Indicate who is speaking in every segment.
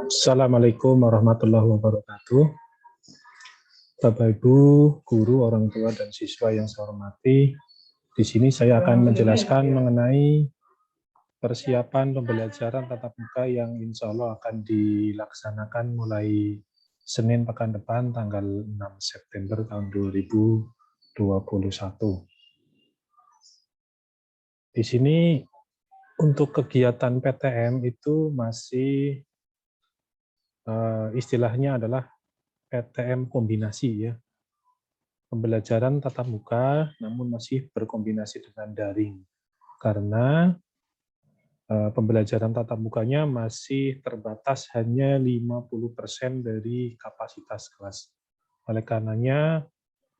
Speaker 1: Assalamualaikum warahmatullahi wabarakatuh. Bapak Ibu, guru, orang tua, dan siswa yang saya hormati, di sini saya akan menjelaskan mengenai persiapan pembelajaran tatap muka yang insya Allah akan dilaksanakan mulai Senin pekan depan tanggal 6 September tahun 2021. Di sini untuk kegiatan PTM itu masih istilahnya adalah PTM kombinasi ya. Pembelajaran tatap muka namun masih berkombinasi dengan daring. Karena pembelajaran tatap mukanya masih terbatas hanya 50% dari kapasitas kelas. Oleh karenanya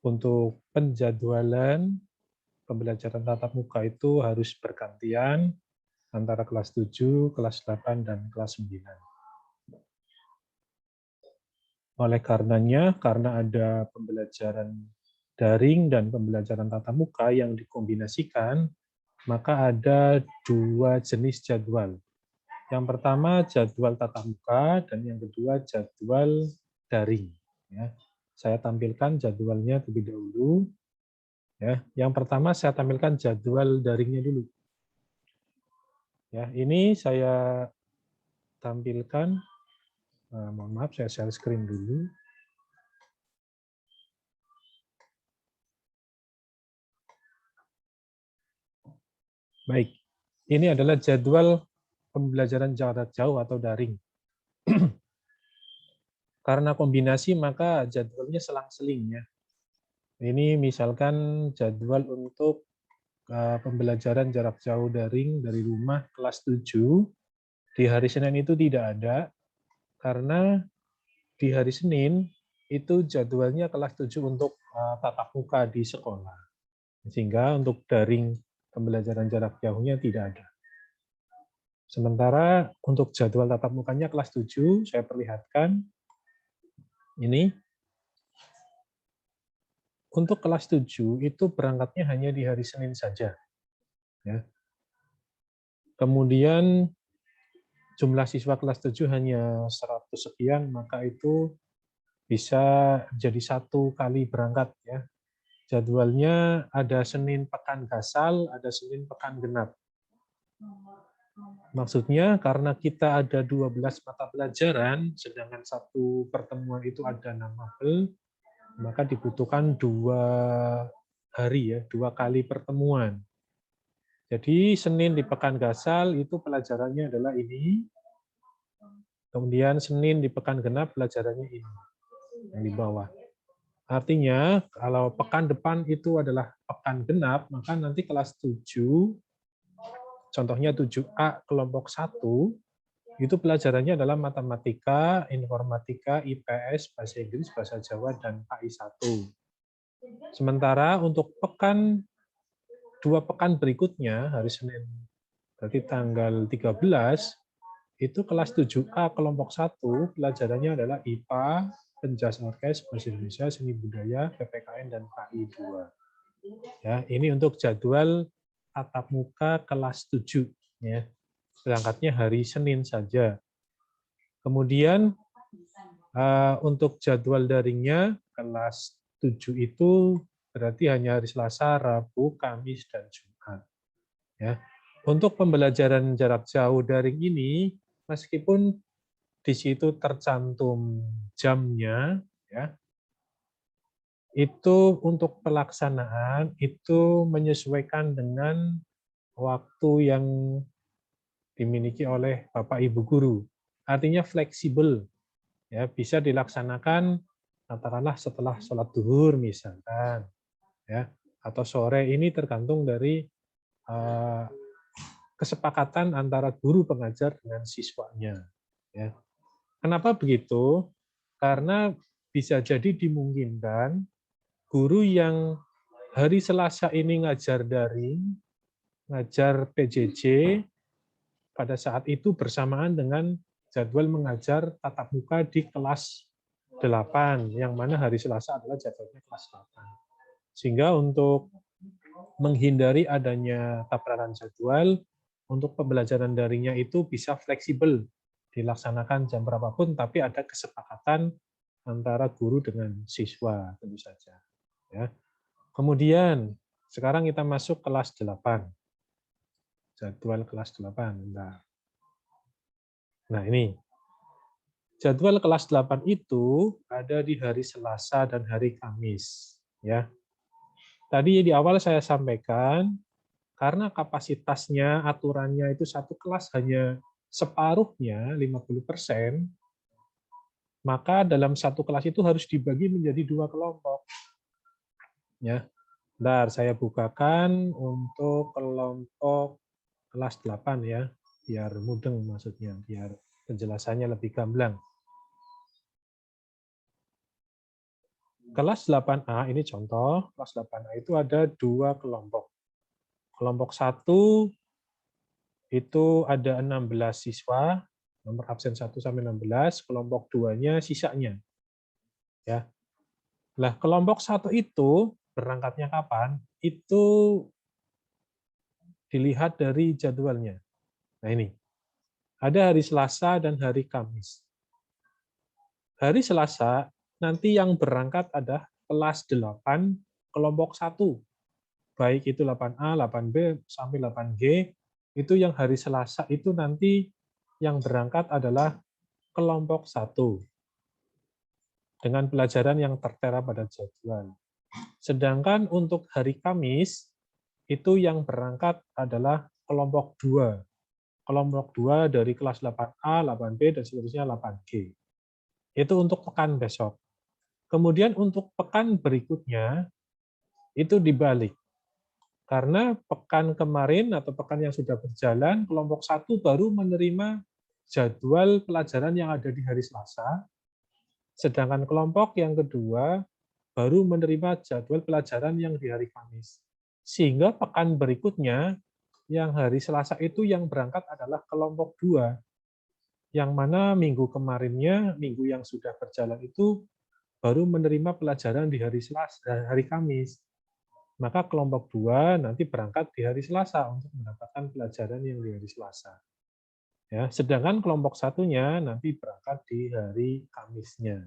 Speaker 1: untuk penjadwalan pembelajaran tatap muka itu harus bergantian antara kelas 7, kelas 8, dan kelas 9. Oleh karenanya, karena ada pembelajaran daring dan pembelajaran tatap muka yang dikombinasikan, maka ada dua jenis jadwal. Yang pertama jadwal tatap muka dan yang kedua jadwal daring. Ya, saya tampilkan jadwalnya terlebih dahulu. Ya, yang pertama saya tampilkan jadwal daringnya dulu. Ya, ini saya tampilkan. Mohon maaf, saya share screen dulu. Baik, ini adalah jadwal pembelajaran jarak jauh atau daring. Karena kombinasi maka jadwalnya selang-seling ya. Ini misalkan jadwal untuk pembelajaran jarak jauh daring dari rumah kelas 7 di hari Senin itu tidak ada karena di hari Senin itu jadwalnya kelas 7 untuk tatap muka di sekolah. Sehingga untuk daring pembelajaran jarak jauhnya tidak ada. Sementara untuk jadwal tatap mukanya kelas 7 saya perlihatkan ini. Untuk kelas 7 itu berangkatnya hanya di hari Senin saja. Ya. Kemudian jumlah siswa kelas 7 hanya 100 sekian, maka itu bisa jadi satu kali berangkat. Ya. Jadwalnya ada Senin pekan gasal, ada Senin pekan genap. Maksudnya karena kita ada 12 mata pelajaran, sedangkan satu pertemuan itu ada 6 mapel, maka dibutuhkan 2 hari ya, 2 kali pertemuan. Jadi Senin di pekan gasal itu pelajarannya adalah ini. Kemudian Senin di pekan genap pelajarannya ini yang di bawah. Artinya kalau pekan depan itu adalah pekan genap, maka nanti kelas 7, contohnya 7A kelompok 1, itu pelajarannya adalah matematika, informatika, IPS, bahasa Inggris, bahasa Jawa, dan KI 1. Sementara untuk 2 pekan berikutnya, hari Senin, berarti tanggal 13, itu kelas 7A kelompok 1, pelajarannya adalah IPA, penjas orkes, bahasa Indonesia, seni budaya, PPKN, dan KI 2. Ya, ini untuk jadwal tatap muka kelas 7. Ya. Berangkatnya hari Senin saja. Kemudian untuk jadwal daringnya kelas 7 itu berarti hanya hari Selasa, Rabu, Kamis, dan Jumat. Ya. Untuk pembelajaran jarak jauh daring ini, meskipun di situ tercantum jamnya, ya, itu untuk pelaksanaan itu menyesuaikan dengan waktu yang dimiliki oleh Bapak Ibu guru. Artinya fleksibel, ya, bisa dilaksanakan katakanlah setelah sholat duhur misalkan, ya, atau sore. Ini tergantung dari kesepakatan antara guru pengajar dengan siswanya. Ya. Kenapa begitu? Karena bisa jadi dimungkinkan guru yang hari Selasa ini ngajar daring, ngajar PJJ, pada saat itu bersamaan dengan jadwal mengajar tatap muka di kelas 8, yang mana hari Selasa adalah jadwalnya kelas 8. Sehingga untuk menghindari adanya tabrakan jadwal, untuk pembelajaran daringnya itu bisa fleksibel, dilaksanakan jam berapapun, tapi ada kesepakatan antara guru dengan siswa tentu saja. Ya. Kemudian sekarang kita masuk kelas 8. Jadwal kelas 8. Nah ini, jadwal kelas 8 itu ada di hari Selasa dan hari Kamis. Ya. Tadi di awal saya sampaikan, karena kapasitasnya, aturannya itu satu kelas hanya separuhnya, 50%, maka dalam satu kelas itu harus dibagi menjadi 2 kelompok. Ya. Bentar, saya bukakan untuk kelompok kelas 8 ya, biar mudeng maksudnya, biar penjelasannya lebih gamblang. Kelas 8A ini contoh, kelas 8A itu ada 2 kelompok. Kelompok 1 itu ada 16 siswa, nomor absen 1 sampai 16, kelompok 2-nya sisanya. Ya. Nah, kelompok 1 itu berangkatnya kapan? Itu dilihat dari jadwalnya. Nah ini, ada hari Selasa dan hari Kamis. Hari Selasa, nanti yang berangkat ada kelas 8, kelompok 1. Baik itu 8A, 8B, sampai 8G, itu yang hari Selasa itu nanti yang berangkat adalah kelompok 1. Dengan pelajaran yang tertera pada jadwal. Sedangkan untuk hari Kamis, itu yang berangkat adalah kelompok 2. Kelompok 2 dari kelas 8A, 8B, dan seterusnya 8G. Itu untuk pekan besok. Kemudian untuk pekan berikutnya, itu dibalik. Karena pekan kemarin atau pekan yang sudah berjalan, kelompok 1 baru menerima jadwal pelajaran yang ada di hari Selasa, sedangkan kelompok yang kedua baru menerima jadwal pelajaran yang di hari Kamis. Sehingga pekan berikutnya, yang hari Selasa itu yang berangkat adalah kelompok 2, yang mana minggu kemarinnya, minggu yang sudah berjalan itu, baru menerima pelajaran di hari Selasa, hari Kamis. Maka kelompok 2 nanti berangkat di hari Selasa untuk mendapatkan pelajaran yang di hari Selasa. Ya, sedangkan kelompok satunya nanti berangkat di hari Kamisnya.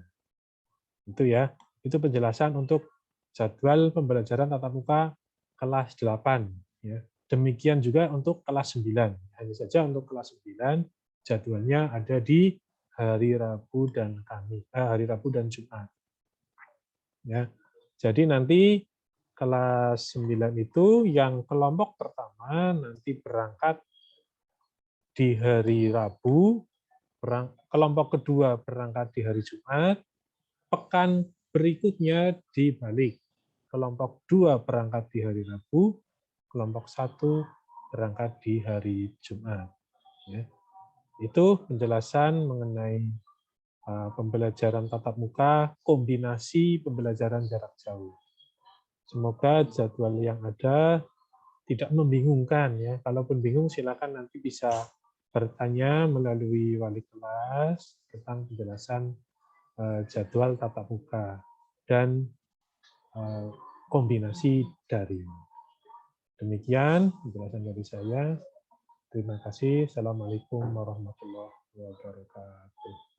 Speaker 1: Itu ya, itu penjelasan untuk jadwal pembelajaran tatap muka kelas 8. Ya. Demikian juga untuk kelas 9. Hanya saja untuk kelas 9 jadwalnya ada di hari Rabu dan hari Rabu dan Jumat. Ya. Jadi nanti kelas 9 itu yang kelompok pertama nanti berangkat di hari Rabu, kelompok kedua berangkat di hari Jumat, pekan berikutnya dibalik. Kelompok 2 berangkat di hari Rabu, kelompok 1 berangkat di hari Jumat. Ya. Itu penjelasan mengenai pembelajaran tatap muka, kombinasi pembelajaran jarak jauh. Semoga jadwal yang ada tidak membingungkan ya. Kalaupun bingung silakan nanti bisa bertanya melalui wali kelas tentang penjelasan jadwal tatap muka dan kombinasi daring. Demikian penjelasan dari saya. Terima kasih. Assalamualaikum warahmatullahi wabarakatuh.